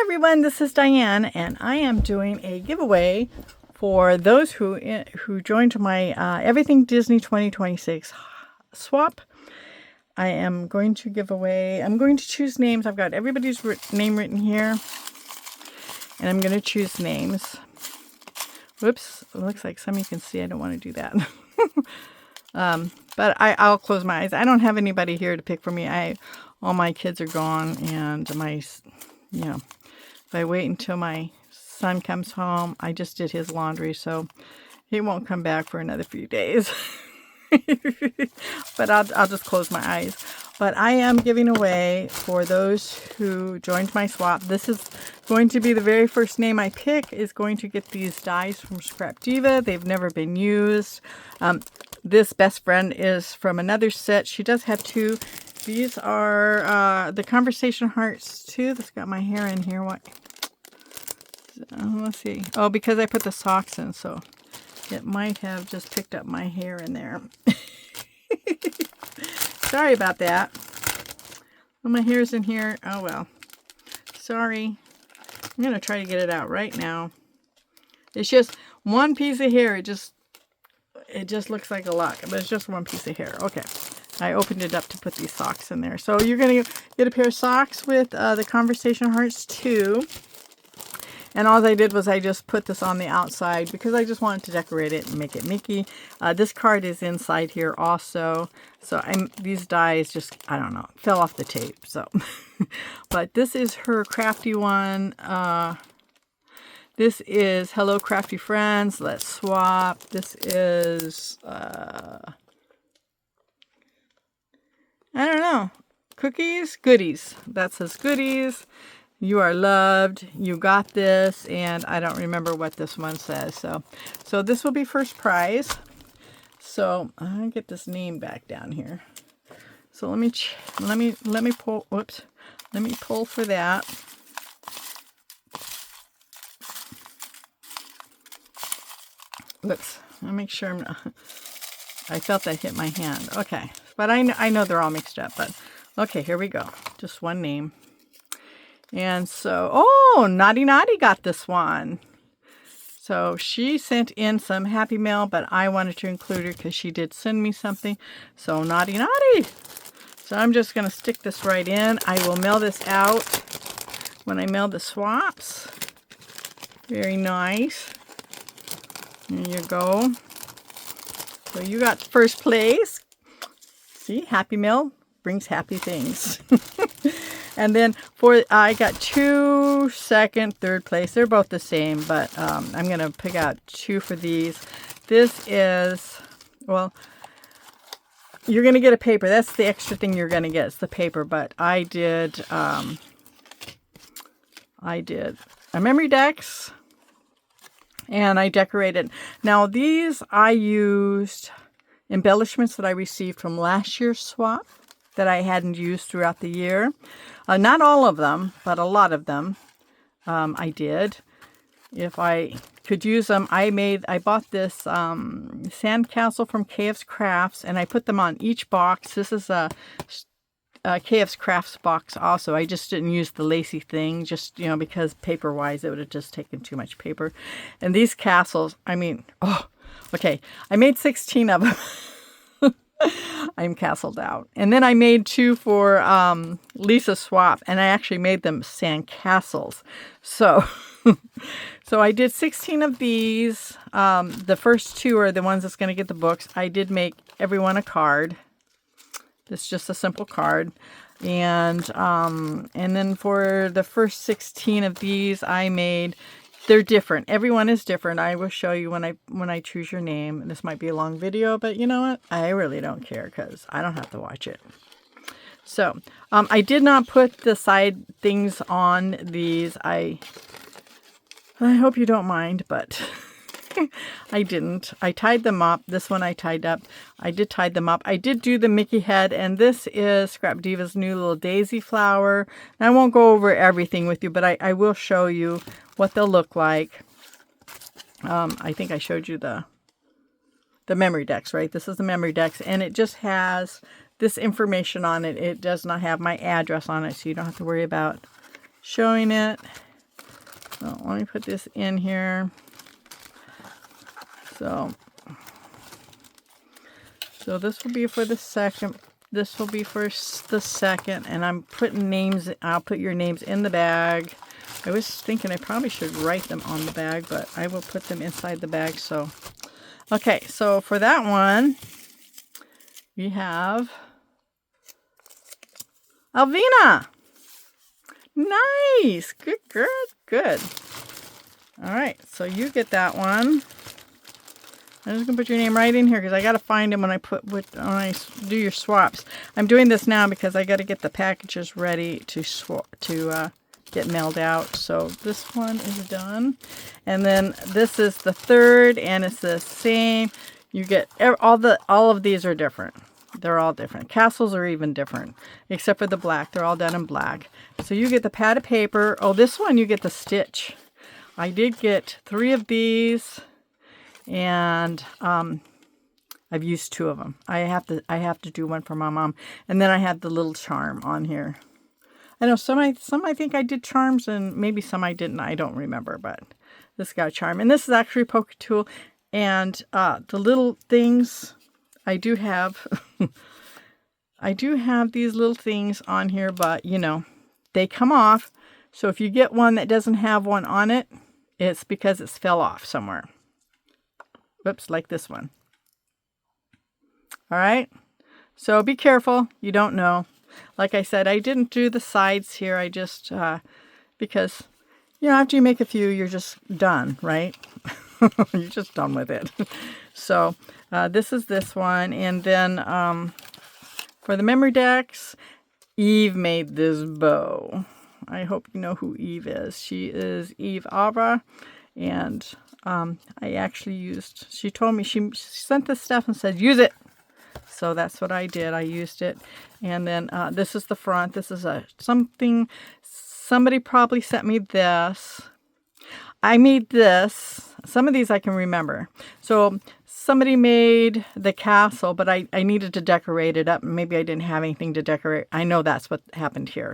everyone, this is Diane, and I am doing a giveaway for those who joined my Everything Disney 2026 swap. I am going to give away, I'm going to choose names. I've got everybody's name written here, and I'm going to choose names. Whoops, it looks like some of you can see. I don't want to do that. But I'll close my eyes. I don't have anybody here to pick for me. All my kids are gone, and if I wait until my son comes home, I just did his laundry, so he won't come back for another few days. But I'll just close my eyes. But I am giving away for those who joined my swap. This is going to be the very first name I pick is going to get these dies from Scrap Diva. They've never been used. This best friend is from another set. She does have two. These are the Conversation Hearts 2. That's got my hair in here. What? Let's see. Oh, because I put the socks in, so it might have just picked up my hair in there. Sorry about that. Well, my hair's in here. Oh, well. Sorry. I'm going to try to get it out right now. It's just one piece of hair. It just looks like a lot, but it's just one piece of hair. Okay. I opened it up to put these socks in there. So you're going to get a pair of socks with the Conversation Hearts 2. And all I did was I just put this on the outside because I just wanted to decorate it and make it Mickey. This card is inside here also. So these dies just, I don't know, fell off the tape. So, but this is her crafty one. This is Hello Crafty Friends. Let's swap. This is, I don't know, Cookies, Goodies. That says Goodies. You are loved. You got this. And I don't remember what this one says. So this will be first prize. So I'll get this name back down here. So let me pull. Whoops. Let me pull for that. Whoops. Let me make sure I'm not. I felt that hit my hand. Okay. But I know they're all mixed up. But okay, here we go. Just one name. And so, oh, Naughty Naughty got this one. So she sent in some Happy Mail, but I wanted to include her because she did send me something. So Naughty Naughty. So I'm just going to stick this right in. I will mail this out when I mail the swaps. Very nice. There you go. So you got first place. See, Happy Mail brings happy things. And then I got 2 second, third place. They're both the same, but I'm going to pick out 2 for these. This is, well, you're going to get a paper. That's the extra thing you're going to get. It's the paper, but I did a memory decks, and I decorated. Now, these I used embellishments that I received from last year's swap that I hadn't used throughout the year. Not all of them, but a lot of them I did. If I could use them, I bought this sandcastle from KF's Crafts, and I put them on each box. This is a KF's Crafts box also. I just didn't use the lacy thing, just, because paper-wise, it would have just taken too much paper. And these castles, okay. I made 16 of them. I'm castled out. And then I made 2 for Lisa's swap, and I actually made them sand castles. So I did 16 of these. The first 2 are the ones that's going to get the books. I did make everyone a card. It's just a simple card. And then for the first 16 of these, they're different. Everyone is different. I will show you when I choose your name. This might be a long video, but you know what? I really don't care because I don't have to watch it. So I did not put the side things on these. I hope you don't mind, but I didn't. I tied them up. This one I tied up. I did tie them up. I did do the Mickey head, and this is Scrap Diva's new little daisy flower. And I won't go over everything with you, but I will show you what they'll look like. I think I showed you the memory decks, right? This is the memory decks, and it just has this information on it. It does not have my address on it, so you don't have to worry about showing it. So let me put this in here. So this will be for the second. This will be for the second, and I'm putting names. I'll put your names in the bag. I was thinking I probably should write them on the bag, but I will put them inside the bag. So, okay, so for that one, we have Alvina. Nice. Good girl. Good. All right, so you get that one. I'm just gonna put your name right in here because I gotta find them when I do your swaps. I'm doing this now because I gotta get the packages ready to get mailed out. So this one is done, and then this is the third, and it's the same. You get all of these are different. They're all different. Castles are even different, except for the black. They're all done in black. So you get the pad of paper. Oh, this one you get the stitch. I did get 3 of these. And I've used 2 of them. I have to do one for my mom, and then I had the little charm on here. I know some I think I did charms, and maybe some I didn't. I don't remember, but this got a charm, and this is actually a poke tool. And the little things I do have, I do have these little things on here, but you know they come off. So if you get one that doesn't have one on it, it's because it's fell off somewhere. Whoops, like this one. All right. So be careful. You don't know. Like I said, I didn't do the sides here. I just, because, you know, after you make a few, you're just done, right? You're just done with it. So this is this one. And then for the memory decks, Eve made this bow. I hope you know who Eve is. She is Eve Abra. And I actually used, she told me, she sent this stuff and said, use it. So that's what I did. I used it. And then this is the front. This is somebody probably sent me this. I made this. Some of these I can remember. So somebody made the castle, but I needed to decorate it up. Maybe I didn't have anything to decorate. I know that's what happened here.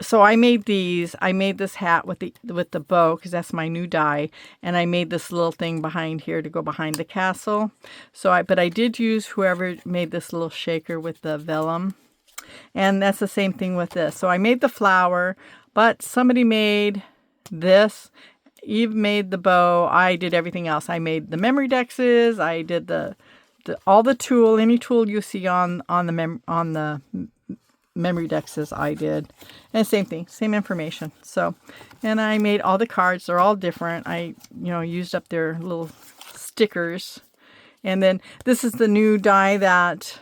So I made these. I made this hat with the bow because that's my new die, and I made this little thing behind here to go behind the castle. But I did use whoever made this little shaker with the vellum, and that's the same thing with this. So I made the flower, but somebody made this. Eve made the bow. I did everything else. I made the memory dexes. I did all the tool, any tool you see on the memory dexes I did. And same thing, same information. So, and I made all the cards. They're all different. I, used up their little stickers. And then this is the new die that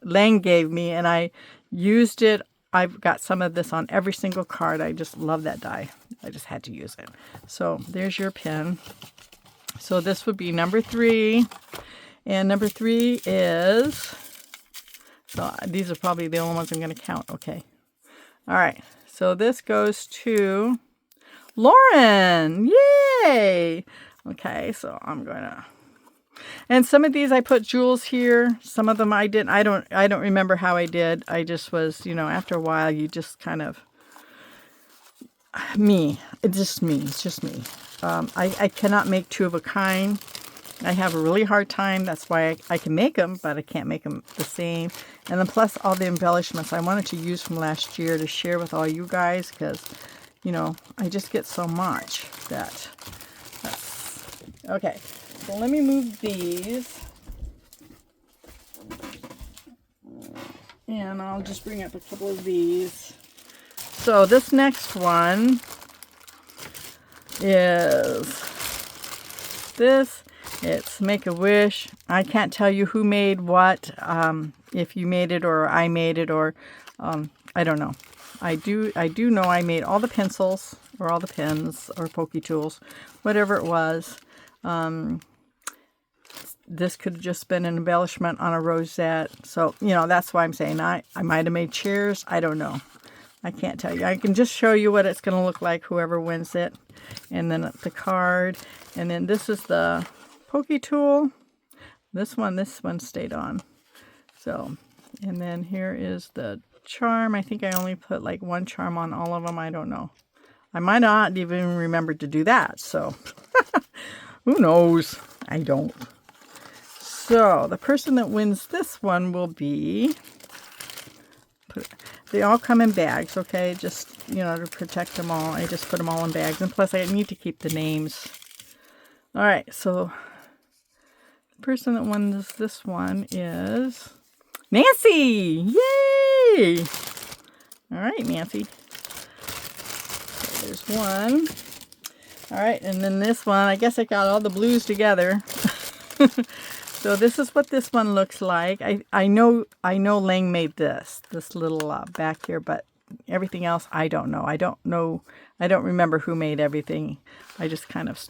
Lang gave me, and I used it. I've got some of this on every single card. I just love that die. I just had to use it. So there's your pin. So this would be number 3. And number 3 is... So these are probably the only ones I'm going to count. Okay. All right. So this goes to Lauren. Yay! Okay. So I'm going to... And some of these I put jewels here. Some of them I didn't. I don't remember how I did. I just was, after a while you just kind of... Me. It's just me. It's just me. I cannot make 2 of a kind. I have a really hard time. That's why I can make them, but I can't make them the same. And then plus all the embellishments I wanted to use from last year to share with all you guys because, I just get so much that's... Okay, so let me move these. And I'll just bring up a couple of these. So this next one is this. It's Make-A-Wish. I can't tell you who made what, if you made it or I made it or, I don't know. I do know I made all the pencils or all the pens or pokey tools, whatever it was. This could have just been an embellishment on a rosette. So, that's why I'm saying I might have made chairs. I don't know. I can't tell you. I can just show you what it's going to look like, whoever wins it. And then the card. And then this is the pokey tool. This one stayed on. So, and then here is the charm. I think I only put like 1 charm on all of them. I don't know. I might not even remember to do that. So who knows? I don't. So the person that wins this one will be, they all come in bags, okay? Just, you know, to protect them all. I just put them all in bags. And plus I need to keep the names. All right, so the person that wins this one is Nancy! Yay! All right, Nancy. So there's one. All right, and then this one, I guess I got all the blues together. So this is what this one looks like. I know Lang made this little back here, but everything else I don't know. I don't remember who made everything. I just kind of,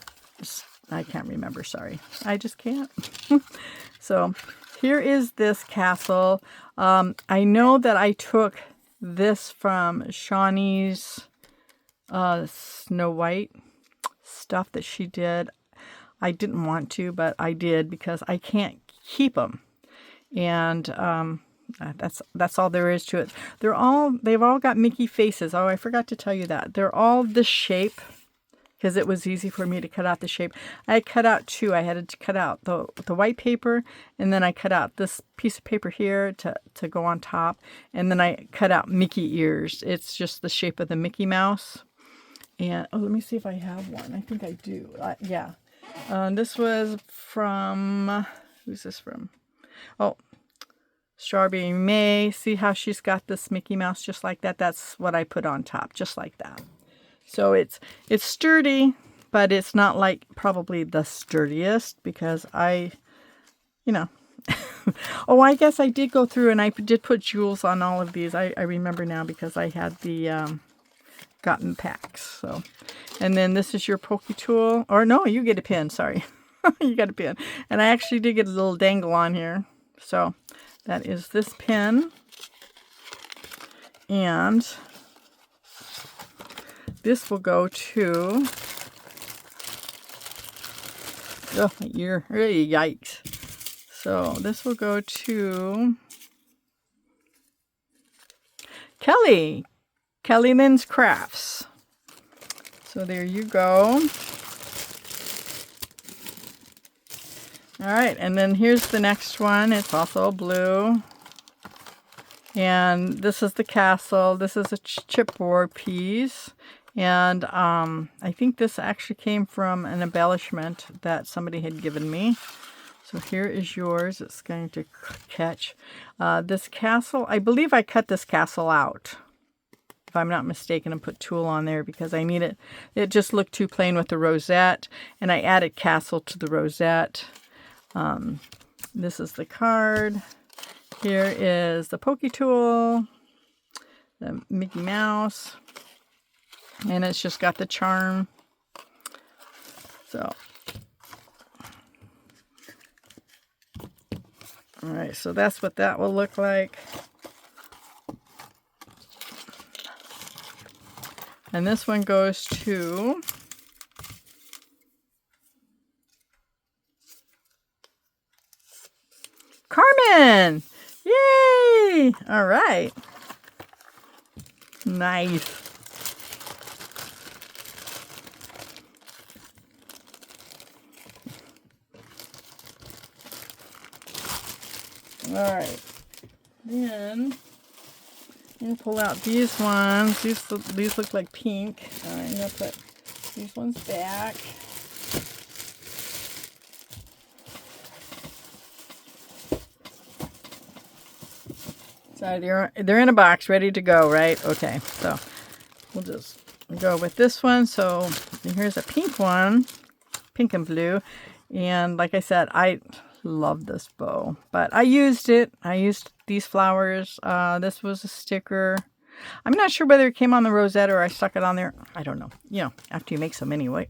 I can't remember, sorry. I just can't. So here is this castle. I know that I took this from Shawnee's Snow White stuff that she did. I didn't want to, but I did because I can't keep them. And that's all there is to it. They've all got Mickey faces. Oh, I forgot to tell you that. They're all this shape because it was easy for me to cut out the shape. I cut out two. I had to cut out the white paper, and then I cut out this piece of paper here to go on top, and then I cut out Mickey ears. It's just the shape of the Mickey Mouse. And oh, let me see if I have one. I think I do. Yeah. This was from, who's this from? Oh, Strawberry May. See how she's got this Mickey Mouse just like that? That's what I put on top, just like that. So it's sturdy, but it's not like probably the sturdiest because you know. Oh, I guess I did go through and I did put jewels on all of these. I remember now because I had the gotten packs. So, and then this is your pokey tool, or no, you get a pin, sorry. You got a pin, and I actually did get a little dangle on here. So that is this pin, and this will go to, oh, my ear, hey, yikes. So this will go to Kelly Lynn's Crafts. So there you go. All right, and then here's the next one. It's also blue. And this is the castle. This is a chipboard piece. And I think this actually came from an embellishment that somebody had given me. So here is yours. It's going to catch. This castle, I believe I cut this castle out, if I'm not mistaken, and put tulle on there because I need it. It just looked too plain with the rosette, and I added castle to the rosette. This is the card. Here is the pokey tool, the Mickey Mouse, and it's just got the charm. So, all right, so that's what that will look like. And this one goes to Carmen! Yay! All right. Nice. All right. Then I'm going to pull out these ones. These look like pink. I'm going to put these ones back. So they're in a box, ready to go, right? Okay, so we'll just go with this one. So here's a pink one, pink and blue. And like I said, I love this bow, but I used it. I used these flowers. This was a sticker. I'm not sure whether it came on the rosette or I stuck it on there. I don't know. You know, after you make so many, what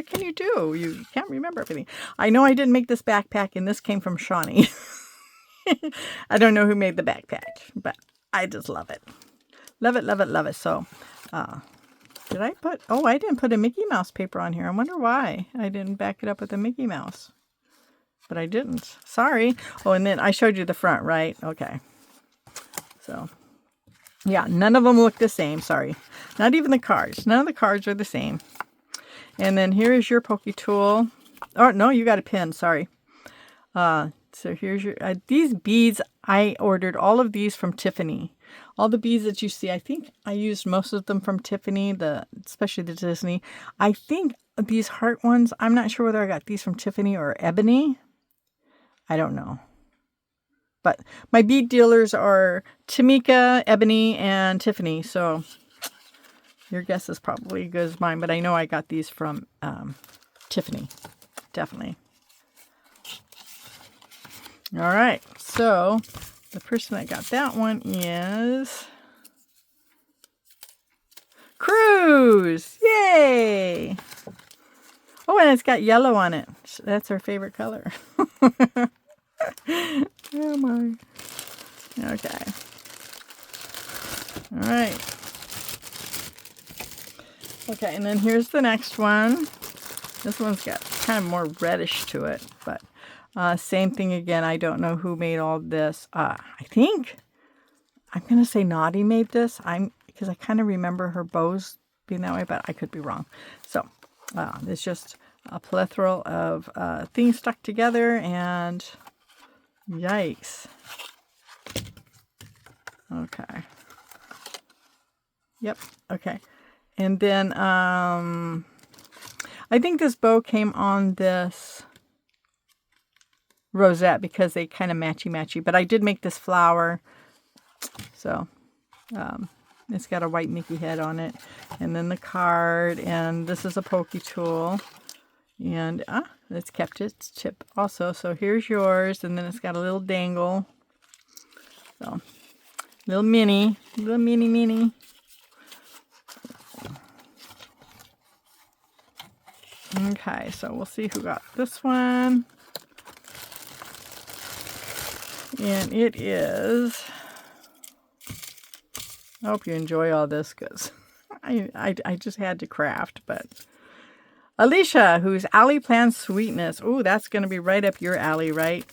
can you do? You can't remember everything. I know I didn't make this backpack, and this came from Shawnee. I don't know who made the backpack, but I just love it. Love it, love it, love it. So, did I put, oh, I didn't put a Mickey Mouse paper on here. I wonder why I didn't back it up with a Mickey Mouse. But I didn't. Sorry. Oh, and then I showed you the front, right? Okay. So, Yeah, none of them look the same. Sorry. Not even the cards. None of the cards are the same. And then here is your Poke Tool. Oh, no, you got a pin. Sorry. So here's your... these beads, I ordered all of these from Tiffany. All the beads that you see, I think I used most of them from Tiffany, especially the Disney. I think these heart ones, I'm not sure whether I got these from Tiffany or Ebony. I don't know. But my bead dealers are Tamika, Ebony, and Tiffany. So your guess is probably as good as mine. But I know I got these from Tiffany. Definitely. All right. So the person that got that one is Cruz. Yay! Oh, and it's got yellow on it. That's her favorite color. Oh my. Okay. All right. Okay, and then here's the next one. This one's got kind of more reddish to it, but same thing again. I don't know who made all this. I think I'm gonna say Naughty made this. Because I kind of remember her bows being that way, but I could be wrong. So it's just a plethora of things stuck together, and yikes. Okay. Yep. Okay. And then I think this bow came on this rosette because they kind of matchy-matchy. But I did make this flower. So it's got a white Mickey head on it. And then the card. And this is a Poke Tool. And it's kept its tip also. So here's yours. And then it's got a little dangle. So, little mini. Okay, so we'll see who got this one. And it is... I hope you enjoy all this because I just had to craft, but... Alicia, who's Alley Plans Sweetness. Ooh, that's going to be right up your alley, right?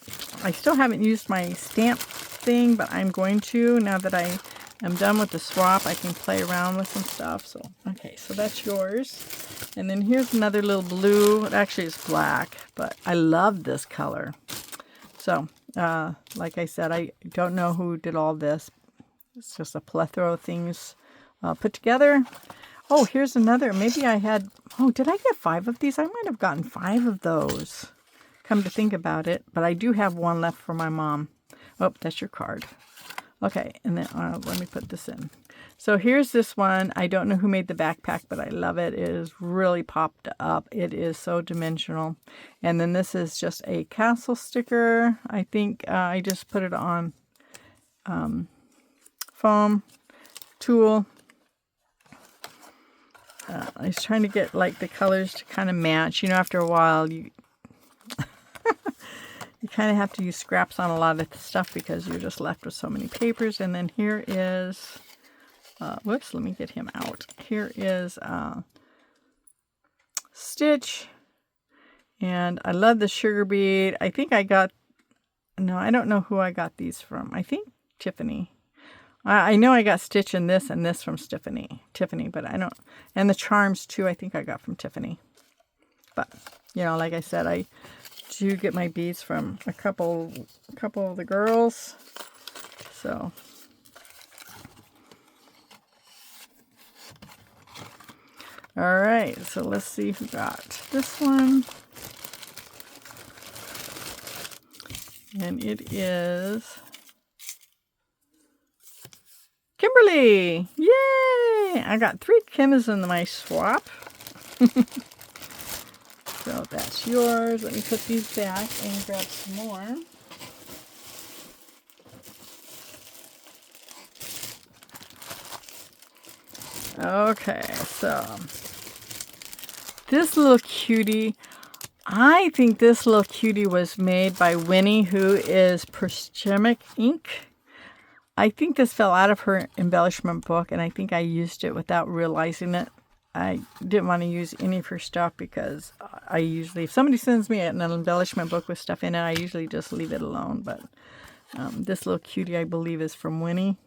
I still haven't used my stamp thing, but I'm going to. Now that I am done with the swap, I can play around with some stuff. So, okay, so that's yours. And then here's another little blue. Actually, it's black, but I love this color. So, like I said, I don't know who did all this. It's just a plethora of things put together. Oh, here's another. Maybe I had... Oh, did I get 5 of these? I might have gotten 5 of those. Come to think about it. But I do have one left for my mom. Oh, that's your card. Okay, and then let me put this in. So here's this one. I don't know who made the backpack, but I love it. It is really popped up. It is so dimensional. And then this is just a castle sticker. I think I just put it on foam tool. I was trying to get like the colors to kind of match. You know, after a while, you you kind of have to use scraps on a lot of the stuff because you're just left with so many papers. And then here is, whoops, let me get him out. Here is Stitch. And I love the sugar bead. I think I got, no, I don't know who I got these from. I think Tiffany. I know I got Stitch and this from Tiffany, but I don't, and the charms too, I think I got from Tiffany. But, you know, like I said, I do get my beads from a couple of the girls. So, all right, so let's see who got this one. And it is Kimberly! Yay! I got 3 Kims in my swap. So that's yours. Let me put these back and grab some more. Okay, so this little cutie, I think this little cutie was made by Winnie, who is Persimmon Ink. I think this fell out of her embellishment book, and I think I used it without realizing it. I didn't want to use any of her stuff because I usually, if somebody sends me an embellishment book with stuff in it, I usually just leave it alone. But this little cutie, I believe, is from Winnie.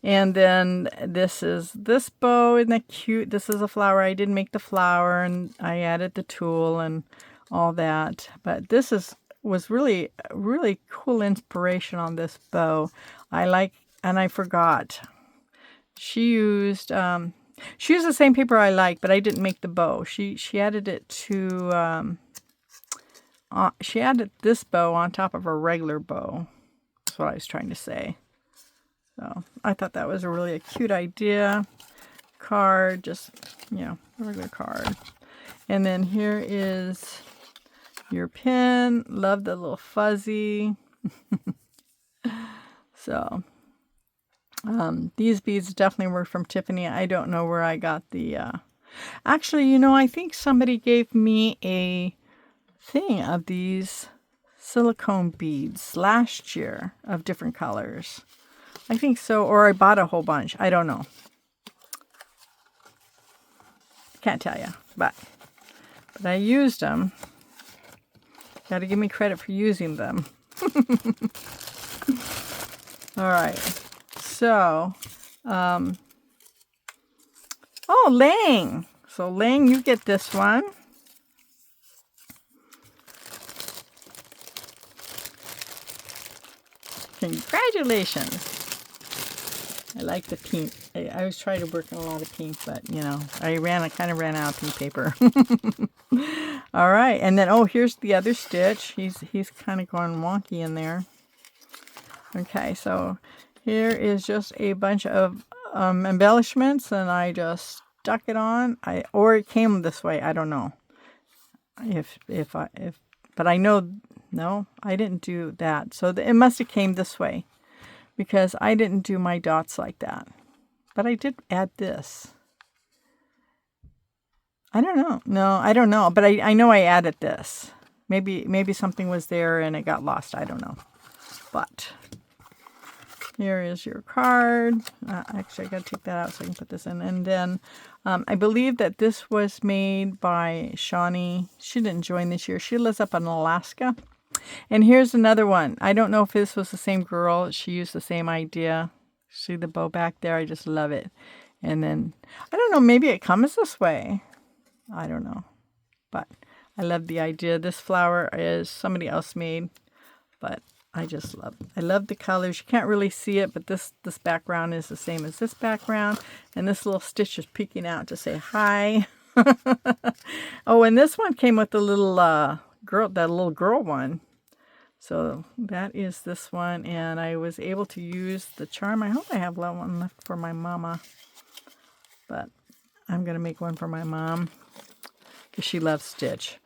And then this is this bow. Isn't that cute? This is a flower. I didn't make the flower, and I added the tulle and all that. But this was really cool inspiration on this bow. And I forgot. She used the same paper I like, but I didn't make the bow. She added it to she added this bow on top of a regular bow. That's what I was trying to say. So I thought that was a cute idea. Card, just, a regular card. And then here is your pin. Love the little fuzzy. So these beads definitely were from Tiffany. I don't know where I got the... Actually, I think somebody gave me a thing of these silicone beads last year of different colors. I think so, or I bought a whole bunch. I don't know. Can't tell you, but I used them. Got to give me credit for using them. All right. So, oh, Lang. So, Lang, you get this one. Congratulations. I like the pink. I was trying to work on a lot of pink, but, I kind of ran out of pink paper. All right. And then, here's the other stitch. He's kind of going wonky in there. Okay, so here is just a bunch of embellishments, and I just stuck it on. Or it came this way. I don't know. But I know, no, I didn't do that. So it must have came this way, because I didn't do my dots like that. But I did add this. I don't know. No, I don't know. But I know I added this. Maybe something was there and it got lost. I don't know. But here is your card. Actually, I got to take that out so I can put this in. And then I believe that this was made by Shawnee. She didn't join this year. She lives up in Alaska. And here's another one. I don't know if this was the same girl. She used the same idea. See the bow back there? I just love it. And then, I don't know, maybe it comes this way. I don't know. But I love the idea. This flower is somebody else made. But I love the colors. You can't really see it, but this background is the same as this background. And this little stitch is peeking out to say hi. Oh, and this one came with the little that little girl one. So that is this one, and I was able to use the charm. I hope I have one left for my mama, but I'm going to make one for my mom because she loves Stitch.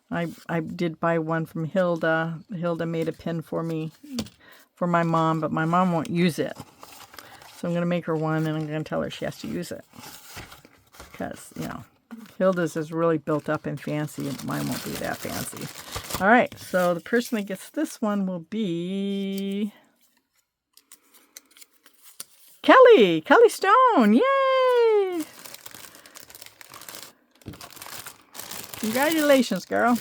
I did buy one from Hilda. Hilda made a pin for me for my mom, but my mom won't use it. So I'm going to make her one, and I'm going to tell her she has to use it because, Hilda's is really built up and fancy, and mine won't be that fancy. All right, so the person that gets this one will be Kelly Stone. Yay! Congratulations, girl.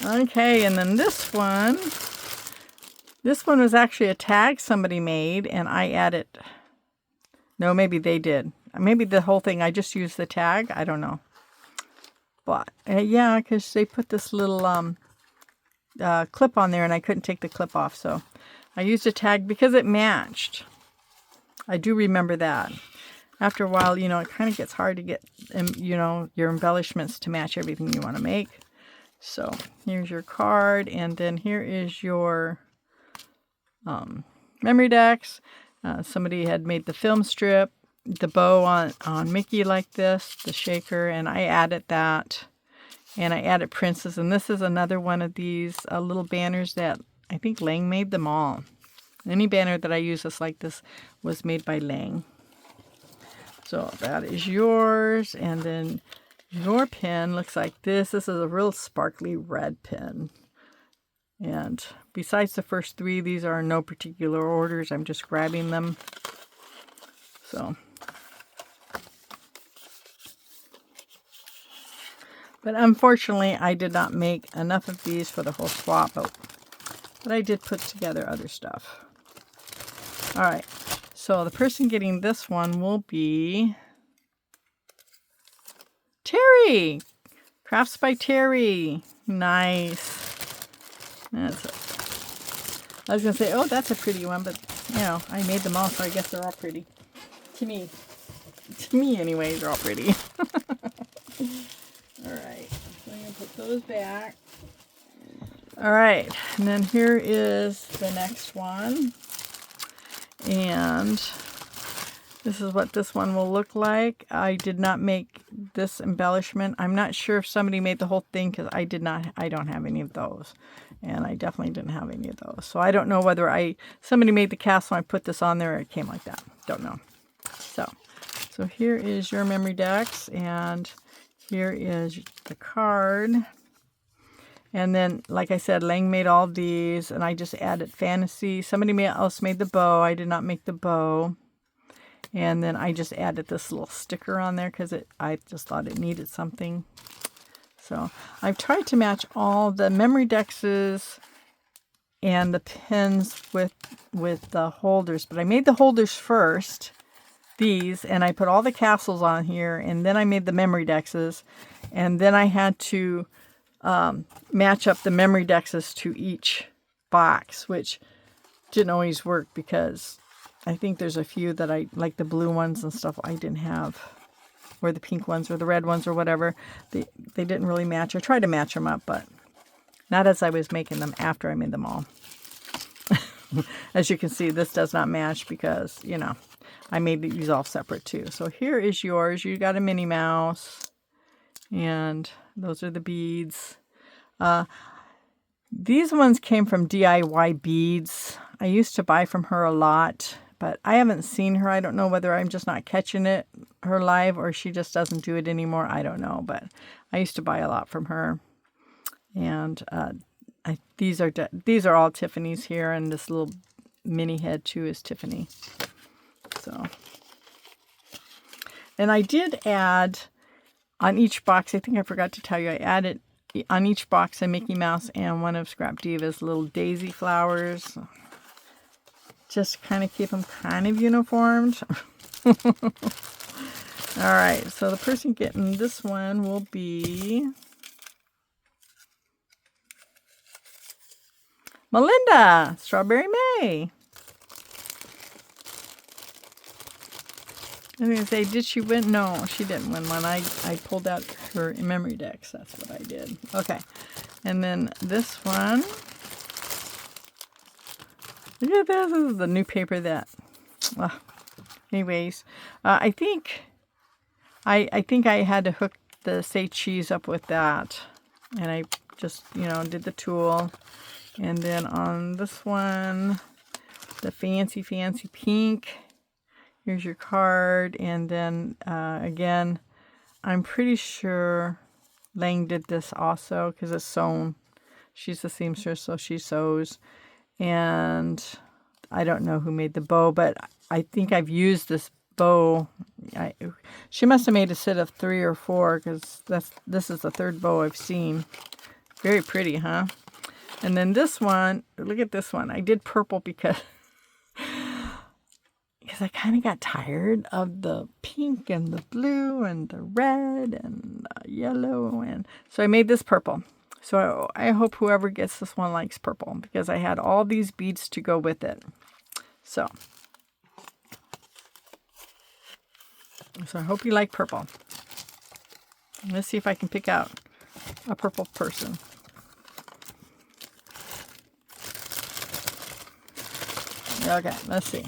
Okay, and then this one was actually a tag somebody made, and I added, no, maybe they did. Maybe the whole thing, I just used the tag. I don't know. But, yeah, because they put this little clip on there, and I couldn't take the clip off. So I used a tag because it matched. I do remember that. After a while, it kind of gets hard to get, your embellishments to match everything you want to make. So here's your card, and then here is your memory decks. Somebody had made the film strip. The bow on Mickey like this, the shaker, and I added that, and I added Princess, and this is another one of these little banners that I think Lang made them all. Any banner that I use that's like this was made by Lang. So that is yours, and then your pin looks like this. This is a real sparkly red pin, and besides the first three, these are in no particular orders. I'm just grabbing them. So. But unfortunately, I did not make enough of these for the whole swap, but I did put together other stuff. All right. So the person getting this one will be Terry. Crafts by Terry. Nice. That's it. I was going to say, oh, that's a pretty one, but, you know, I made them all, so I guess they're all pretty. To me. To me, anyway, they're all pretty. All right. So I'm going to put those back. All right. And then here is the next one. And this is what this one will look like. I did not make this embellishment. I'm not sure if somebody made the whole thing because I don't have any of those. And I definitely didn't have any of those. So I don't know whether somebody made the castle and I put this on there or it came like that. Don't know. So here is your memory decks, and here is the card. And then, like I said, Lang made all these, and I just added fantasy. Somebody else made the bow. I did not make the bow. And then I just added this little sticker on there because I just thought it needed something. So I've tried to match all the memory dexes and the pins with the holders, but I made the holders first, these, and I put all the castles on here, and then I made the memory dexes, and then I had to match up the memory dexes to each box, which didn't always work because I think there's a few that like the blue ones and stuff I didn't have, or the pink ones or the red ones or whatever. They didn't really match. I tried to match them up, but not as I was making them, after I made them all. As you can see, this does not match because, you know, I made these all separate too. So here is yours. You got a Minnie Mouse, and those are the beads. These ones came from DIY Beads. I used to buy from her a lot, but I haven't seen her. I don't know whether I'm just not catching her live, or she just doesn't do it anymore. I don't know, but I used to buy a lot from her. And these are all Tiffany's here, and this little mini head too is Tiffany. So, and I did add on each box, I think I forgot to tell you, I added on each box a Mickey Mouse and one of Scrap Diva's little daisy flowers. Just kind of keep them kind of uniformed. All right, so the person getting this one will be Melinda, Strawberry May. I was going to say, did she win? No, she didn't win one. I pulled out her memory decks. That's what I did. Okay. And then this one. Look at this. This is the new paper that... anyways, I think I had to hook the Say Cheese up with that. And I just, did the tool. And then on this one, the fancy pink. Here's your card, and then again, I'm pretty sure Lang did this also because it's sewn. She's a seamstress, so she sews. And I don't know who made the bow, but I think I've used this bow. She must have made a set of 3 or 4 because this is the third bow I've seen. Very pretty, huh? And then this one, look at this one. I did purple because I kind of got tired of the pink and the blue and the red and the yellow. And so I made this purple. So I hope whoever gets this one likes purple because I had all these beads to go with it. So I hope you like purple. Let's see if I can pick out a purple person. Okay, let's see.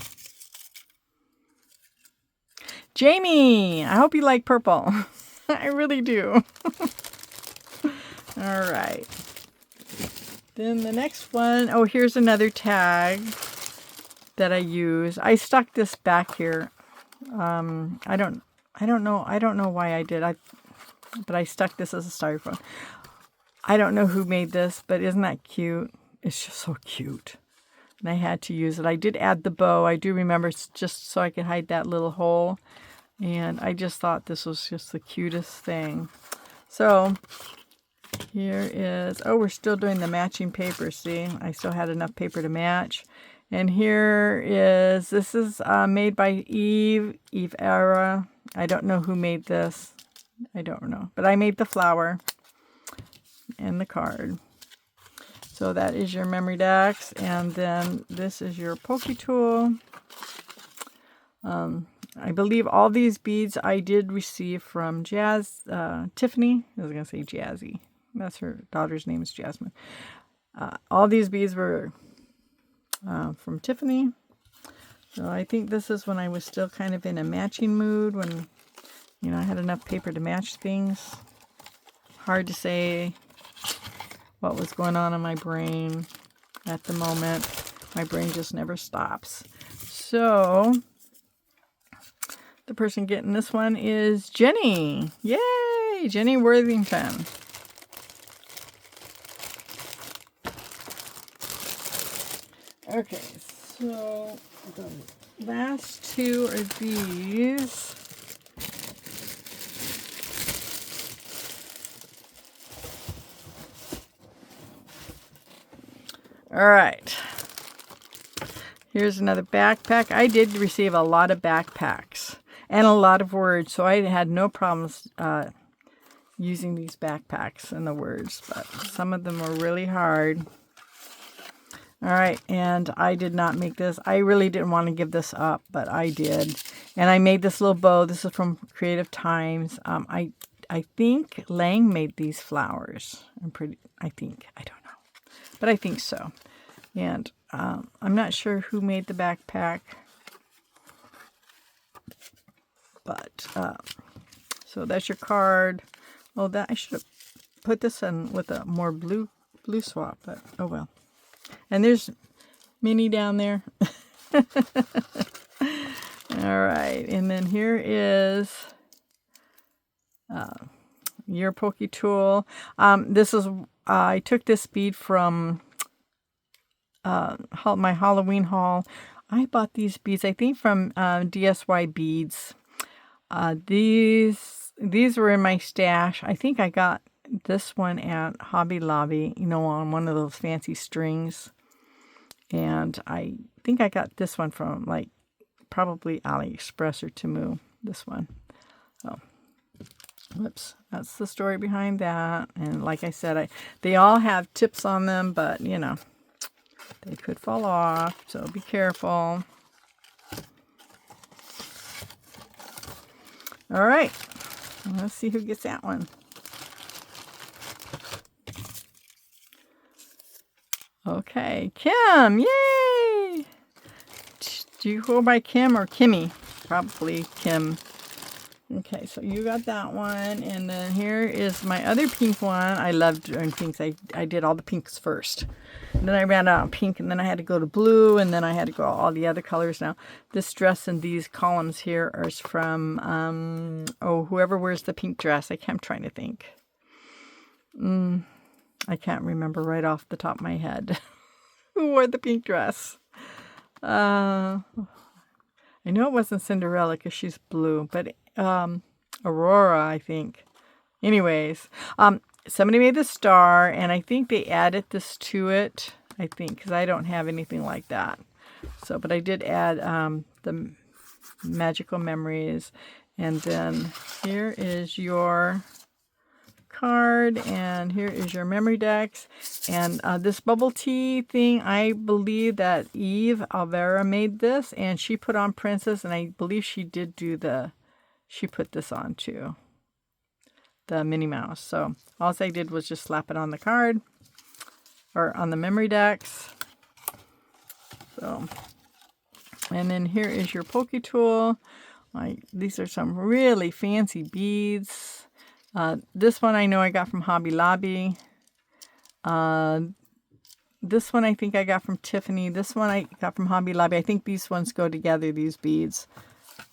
Jamie, I hope you like purple. I really do. All right. Then the next one, oh, here's another tag that I use. I stuck this back here. I don't know why I did. But I stuck this as a styrofoam. I don't know who made this, but isn't that cute? It's just so cute. And I had to use it. I did add the bow. I do remember, just so I could hide that little hole. And I just thought this was just the cutest thing. So here is, oh, we're still doing the matching paper. See, I still had enough paper to match. And here is, this is made by Eve Era. I don't know who made this. I don't know. But I made the flower and the card. So that is your memory decks. And then this is your Poke Tool. I believe all these beads I did receive from Tiffany. I was going to say Jazzy. That's her daughter's name is Jasmine. All these beads were from Tiffany. So I think this is when I was still kind of in a matching mood, when, you know, I had enough paper to match things. Hard to say what was going on in my brain at the moment. My brain just never stops. So the person getting this one is Jenny. Yay! Jenny Worthington. Okay, so the last two are these. All right. Here's another backpack. I did receive a lot of backpacks and a lot of words, so I had no problems using these backpacks and the words, but some of them were really hard. All right, and I did not make this. I really didn't want to give this up, but I did. And I made this little bow. This is from Creative Times. I think Lang made these flowers. I don't know. But I think so. And I'm not sure who made the backpack. But, so that's your card. Oh, that I should have put this in with a more blue swap, but oh well. And there's Minnie down there. All right. And then here is your Poke Tool. This is, I took this bead from my Halloween haul. I bought these beads, I think, from DSY Beads. These were in my stash. I think I got this one at Hobby Lobby, you know, on one of those fancy strings. And I think I got this one from, like, probably AliExpress or Temu, this one. Oh, whoops. That's the story behind that. And like I said, they all have tips on them, but, you know, they could fall off, so be careful. All right. Let's see who gets that one. Okay, Kim, yay! Do you go by Kim or Kimmy? Probably Kim. Okay, so you got that one, and then here is my other pink one. I love doing pinks. I did all the pinks first. And then I ran out of pink, and then I had to go to blue, and then I had to go all the other colors. Now, this dress and these columns here are from, whoever wears the pink dress. I'm trying to think. I can't remember right off the top of my head who wore the pink dress. I know it wasn't Cinderella because she's blue, but Aurora, I think. Anyways, somebody made the star, and I think they added this to it, I think, because I don't have anything like that. So, but I did add the magical memories. And then here is your card, and here is your memory decks. And this bubble tea thing, I believe that Eve Alvera made this, and she put on Princess, and I believe she did do she put this on too, the Minnie Mouse. So all I did was just slap it on the card, or on the memory decks. So, and then here is your Poke Tool. These are some really fancy beads. This one I know I got from Hobby Lobby. This one I think I got from Tiffany. This one I got from Hobby Lobby. I think these ones go together, these beads.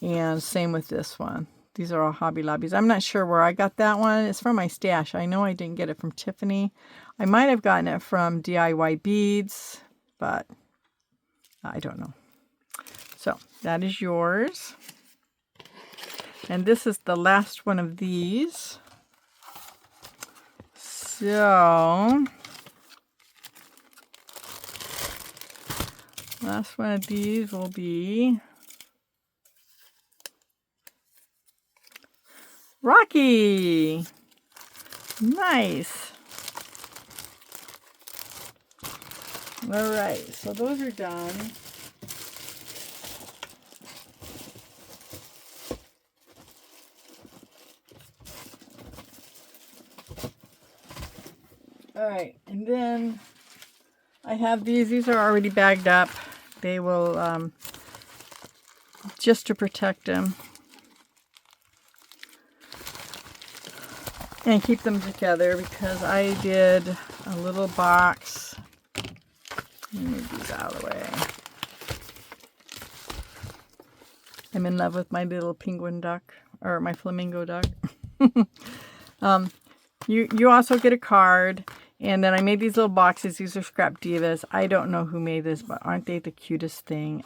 And same with this one. These are all Hobby Lobbies. I'm not sure where I got that one. It's from my stash. I know I didn't get it from Tiffany. I might have gotten it from DIY Beads, but I don't know. So that is yours. And this is the last one of these. So Last one of these will be Rocky. Nice. All right, so those are done. All right, and then I have these. These are already bagged up. They will, just to protect them and keep them together, because I did a little box. Let me move these out of the way. I'm in love with my little penguin duck, or my flamingo duck. You also get a card, and then I made these little boxes. These are Scrap Divas. I don't know who made this, but aren't they the cutest thing?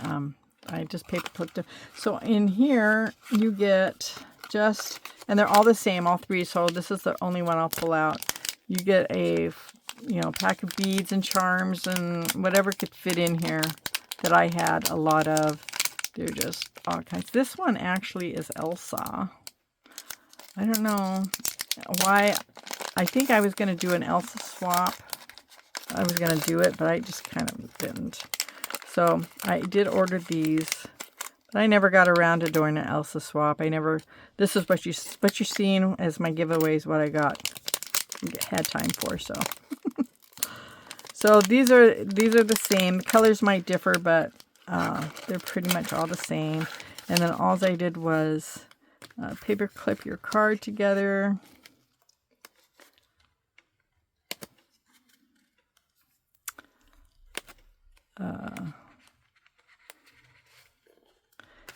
I just paper clipped them. So in here you get just, and they're all the same, all three. So this is the only one I'll pull out. You get a, pack of beads and charms and whatever could fit in here that I had a lot of. They're just all kinds. This one actually is Elsa. I don't know why. I think I was going to do an Elsa swap. I was going to do it, but I just kind of didn't. So I did order these, but I never got around to doing an Elsa swap. This is what you're seeing as my giveaways, what I had time for. So so these are the same. The colors might differ, but they're pretty much all the same. And then all I did was paper clip your card together.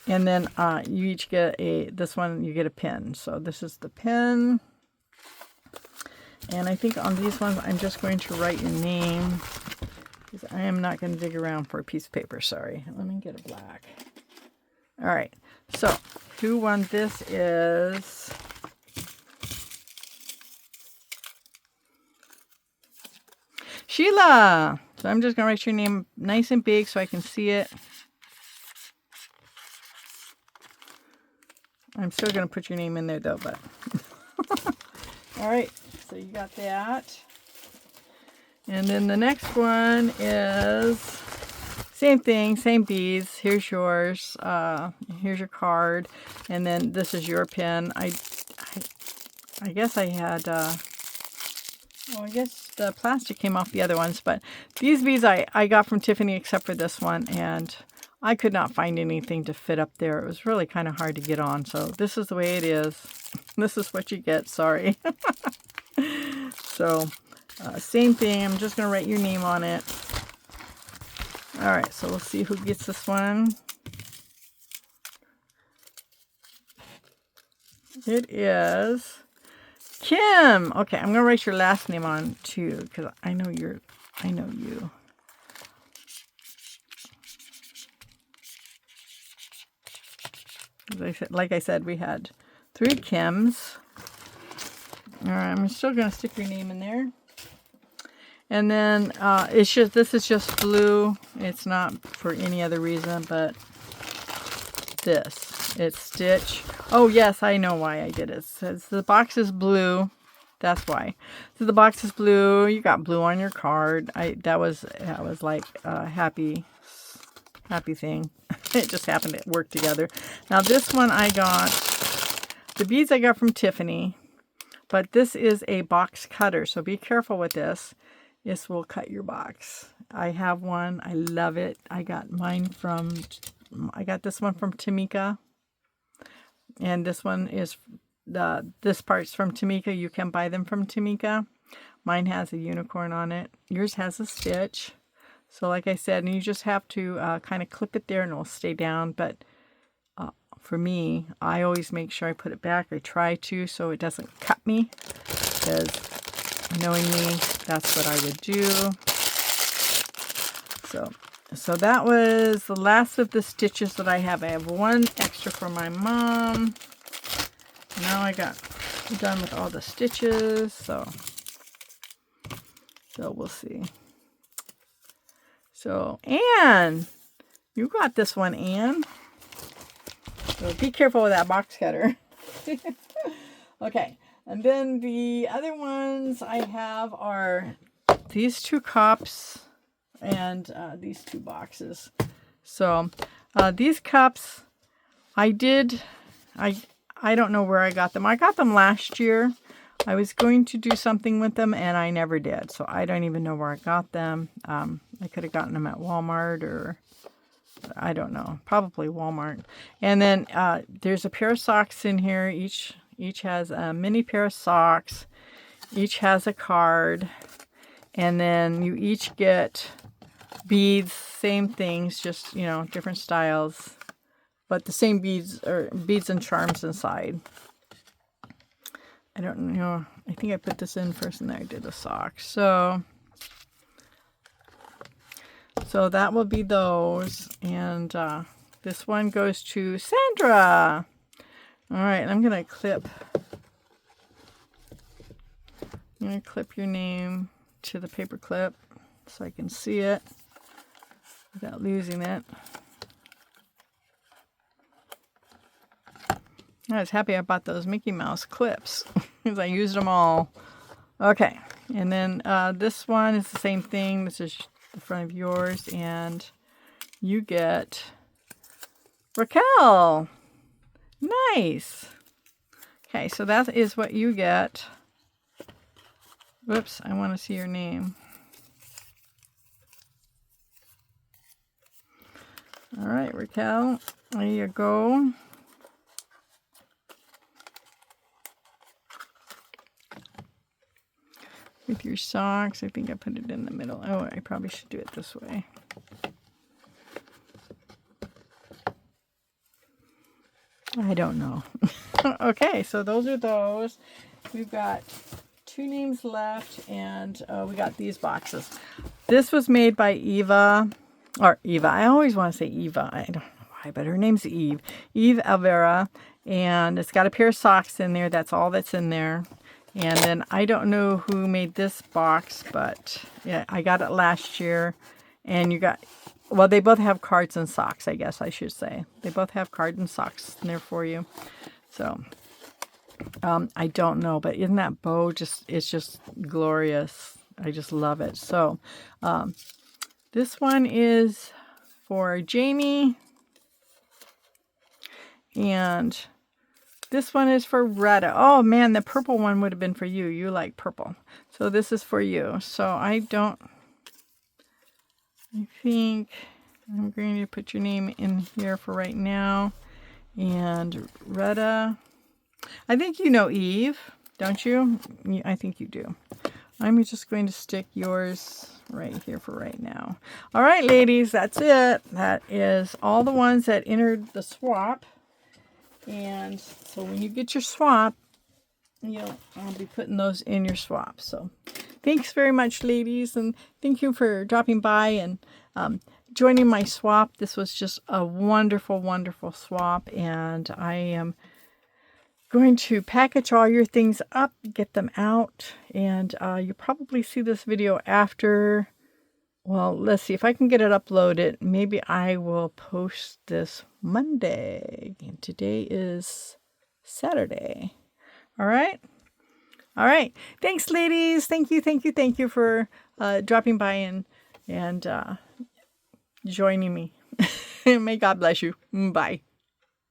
And then you each get this one you get a pin. So this is the pin. And I think on these ones I'm just going to write your name, because I am not going to dig around for a piece of paper. Sorry. Let me get a black. All right. So who won this is Sheila. So I'm just going to write your name nice and big so I can see it. I'm still going to put your name in there though, but all right, so you got that. And then the next one is same thing, same beads. Here's yours. Here's your card. And then this is your pin. I guess I had, I guess the plastic came off the other ones, but these beads I got from Tiffany except for this one, and I could not find anything to fit up there. It was really kind of hard to get on. So this is the way it is. This is what you get. Sorry. So same thing. I'm just going to write your name on it. All right. So we'll see who gets this one. It is Kim. Okay. I'm going to write your last name on too, because I know you. Like I said, we had 3 Kims. All right, I'm still going to stick your name in there. And then this is just blue. It's not for any other reason, but it's Stitch. Oh yes, I know why I did it. It says the box is blue. That's why. So the box is blue. You got blue on your card. That was like a happy thing. It just happened to work together. Now this one I got, the beads I got from Tiffany, but this is a box cutter, so be careful with this. This will cut your box. I have one. I love it. I got this one from Tamika, and this one is this part's from Tamika. You can buy them from Tamika. Mine has a unicorn on it. Yours has a stitch. So like I said, and you just have to kind of clip it there and it'll stay down. But for me, I always make sure I put it back. I try to, so it doesn't cut me. Because knowing me, that's what I would do. So that was the last of the stitches that I have. I have one extra for my mom. Now I got done with all the stitches. So we'll see. So, and You got this one, Anne. So be careful with that box cutter. Okay, and then the other ones I have are these 2 cups and these 2 boxes. So these cups, I don't know where I got them. I got them last year. I was going to do something with them and I never did. So I don't even know where I got them. I could have gotten them at Walmart or I don't know, probably Walmart. And then there's a pair of socks in here. Each has a mini pair of socks. Each has a card. And then you each get beads, same things, just, different styles. But the same beads, or beads and charms inside. I don't know. I think I put this in first and then I did the socks. So that will be those. And this one goes to Sandra. All right, I'm going to clip your name to the paper clip so I can see it without losing it. I was happy I bought those Mickey Mouse clips because I used them all. Okay, and then this one is the same thing. This is the front of yours, and you get Raquel. Nice. Okay, so that is what you get. Whoops, I want to see your name. All right, Raquel, there you go. With your socks, I think I put it in the middle. Oh, I probably should do it this way. I don't know. Okay, so those are those. We've got 2 names left, and we got these boxes. This was made by Eva. I always want to say Eva. I don't know why, but her name's Eve. Eve Alvera. And it's got a pair of socks in there. That's all that's in there. And then I don't know who made this box, but yeah, I got it last year. And they both have cards and socks, I guess I should say. They both have cards and socks in there for you. So, I don't know, but isn't that bow it's just glorious. I just love it. So, this one is for Jamie. And this one is for Retta. Oh man, the purple one would have been for you. You like purple. So this is for you. So I think I'm going to put your name in here for right now. And Retta, I think you know Eve, don't you? I think you do. I'm just going to stick yours right here for right now. All right, ladies, that's it. That is all the ones that entered the swap. And so when you get your swap, I'll be putting those in your swap. So thanks very much, ladies. And thank you for dropping by and joining my swap. This was just a wonderful, wonderful swap. And I am going to package all your things up, get them out. And you'll probably see this video after. Well, let's see if I can get it uploaded. Maybe I will post this Monday. And today is Saturday. All right. All right. Thanks, ladies. Thank you for dropping by and joining me. May God bless you. Bye.